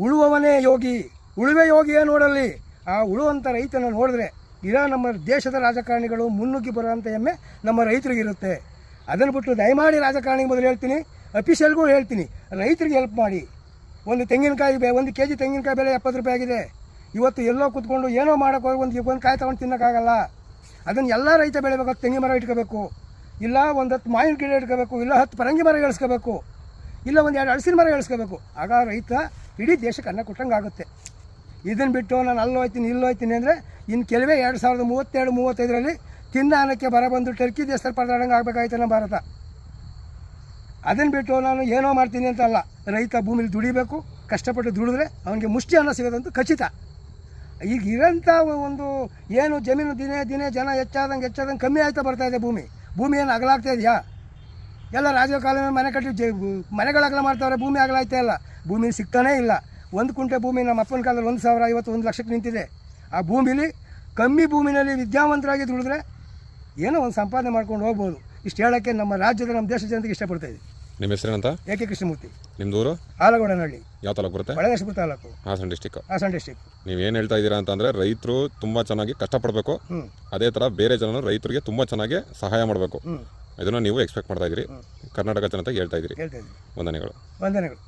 ಉಳುವವನೇ ಯೋಗಿ, ಉಳುವೆ ಯೋಗಿಯೇ ನೋಡಲಿ. ಆ ಉಳುವಂಥ ರೈತನ ನೋಡಿದ್ರೆ ನಮ್ಮ ದೇಶದ ರಾಜಕಾರಣಿಗಳು ಮುನ್ನುಗ್ಗಿ ಬರುವಂಥ ಹೆಮ್ಮೆ ನಮ್ಮ ರೈತರಿಗಿರುತ್ತೆ. ಅದನ್ನು ಬಿಟ್ಟು ದಯಮಾಡಿ ರಾಜಕಾರಣಿಗೆ ಮೊದಲು ಹೇಳ್ತೀನಿ, ಅಫಿಷಿಯಲ್ಗೂ ಹೇಳ್ತೀನಿ, ರೈತರಿಗೆ ಹೆಲ್ಪ್ ಮಾಡಿ. ಒಂದು ತೆಂಗಿನಕಾಯಿ ಒಂದು ಕೆ ಜಿ ತೆಂಗಿನಕಾಯಿ ಬೆಲೆ 70 ರೂಪಾಯಿ ಆಗಿದೆ. ಇವತ್ತು ಎಲ್ಲೋ ಕೂತ್ಕೊಂಡು ಏನೋ ಮಾಡೋಕೆ ಹೋಗಿ ಒಂದು ಕಾಯಿ ತೊಗೊಂಡು ತಿನ್ನೋಕ್ಕಾಗಲ್ಲ. ಅದನ್ನು ಎಲ್ಲ ರೈತ ಬೆಳಿಬೇಕು. ತೆಂಗಿನ ಮರ ಇಟ್ಕೋಬೇಕು, ಇಲ್ಲ ಒಂದು 10 ಮಾವಿನ ಗಿಡ ಇಟ್ಕೋಬೇಕು, ಇಲ್ಲ 10 ಪರಂಗಿ ಮರ ಬೆಳೆಸ್ಕೋಬೇಕು, ಇಲ್ಲ ಒಂದು 2 ಹಲಸಿನ ಮರ ಬೆಳೆಸ್ಕೋಬೇಕು. ಆಗ ರೈತ ಇಡೀ ದೇಶಕ್ಕೆ ಅನ್ನ ಕೊಟ್ಟಂಗೆ ಆಗುತ್ತೆ. ಇದನ್ನು ಬಿಟ್ಟು ನಾನು ಅಲ್ಲೋಯ್ತೀನಿ ಇಲ್ಲೋಯ್ತೀನಿ ಅಂದರೆ ಇನ್ನು ಕೆಲವೇ 2032-35ರಲ್ಲಿ ತಿನ್ನ ಅನ್ನಕ್ಕೆ ಬರ ಬಂದು ಟರ್ಕಿ ದೇಶದಲ್ಲಿ ಪರದಾಡಂಗೆ ಆಗಬೇಕಾಯ್ತು ನಮ್ಮ ಭಾರತ. ಅದನ್ನು ಬಿಟ್ಟು ನಾನು ಏನೋ ಮಾಡ್ತೀನಿ ಅಂತ ಅಲ್ಲ. ರೈತ ಭೂಮಿಲಿ ದುಡಿಬೇಕು, ಕಷ್ಟಪಟ್ಟು ದುಡಿದ್ರೆ ಅವನಿಗೆ ಮುಷ್ಟಿ ಅನ್ನ ಸಿಗೋದಂತೂ ಖಚಿತ. ಈಗ ಇರೋಂಥ ಒಂದು ಏನು ಜಮೀನು ದಿನೇ ದಿನೇ ಜನ ಹೆಚ್ಚಾದಂಗೆ ಕಮ್ಮಿ ಆಯ್ತಾ ಬರ್ತಾಯಿದೆ. ಭೂಮಿ ಏನು ಅಗಲಾಗ್ತಾ ಇದೆಯಾ? ಎಲ್ಲ ರಾಜಕಾಲ ಮನೆ ಕಟ್ಟಿ ಮನೆಗಳು ಅಗಲ ಮಾಡ್ತಾವ್ರೆ, ಭೂಮಿ ಅಗಲಾಯ್ತಾ ಇಲ್ಲ. ಭೂಮಿ ಸಿಗ್ತಾನೇ ಇಲ್ಲ. 1 ಕುಂಟೆ ಭೂಮಿ ನಮ್ಮ ಅಪ್ಪನ ಕಾಲದಲ್ಲಿ 1,000, ಇವತ್ತು 1 ಲಕ್ಷಕ್ಕೆ ನಿಂತಿದೆ. ಆ ಭೂಮಿಲಿ ಕಮ್ಮಿ ಭೂಮಿನಲ್ಲಿ ವಿದ್ಯಾವಂತರಾಗಿ ದುಡಿದ್ರೆ ಏನೋ ಒಂದು ಸಂಪಾದನೆ ಮಾಡ್ಕೊಂಡು ಹೋಗ್ಬೋದು. ಇಷ್ಟು ಹೇಳೋಕ್ಕೆ ನಮ್ಮ ರಾಜ್ಯದ ನಮ್ಮ ದೇಶದ ಜನತೆಗೆ ಇಷ್ಟಪಡ್ತಾಯಿದ್ವಿ. ನಿಮ್ಮ ಹೆಸರೇನಂತ? ಎ.ಕೆ. ಕೃಷ್ಣಮೂರ್ತಿ. ನಿಮ್ಮದೂರು? ಆಲಗೋಡನಹಳ್ಳಿ. ಯಾವ ತಾಲೂಕು ಬರುತ್ತೆ? ಬಳಗೇಶ್ವರ ತಾಲೂಕು, ಹಾಸನ ಡಿಸ್ಟಿಕ್. ನೀವೇನು ಹೇಳ್ತಾ ಇದ್ದೀರಾ ಅಂತಂದರೆ ರೈತರು ತುಂಬ ಚೆನ್ನಾಗಿ ಕಷ್ಟಪಡಬೇಕು, ಅದೇ ಥರ ಬೇರೆ ಜನರು ರೈತರಿಗೆ ತುಂಬ ಚೆನ್ನಾಗಿ ಸಹಾಯ ಮಾಡಬೇಕು. ಇದನ್ನು ನೀವು ಎಕ್ಸ್ಪೆಕ್ಟ್ ಮಾಡ್ತಾ ಇದ್ದೀರಿ, ಕರ್ನಾಟಕ ಜನತೆಗೆ ಹೇಳ್ತಾ ಇದ್ದೀರಿ. ಹೇಳ್ತಾ ಇದ್ದೀವಿ. ವಂದನೆಗಳು. ವಂದನೆಗಳು.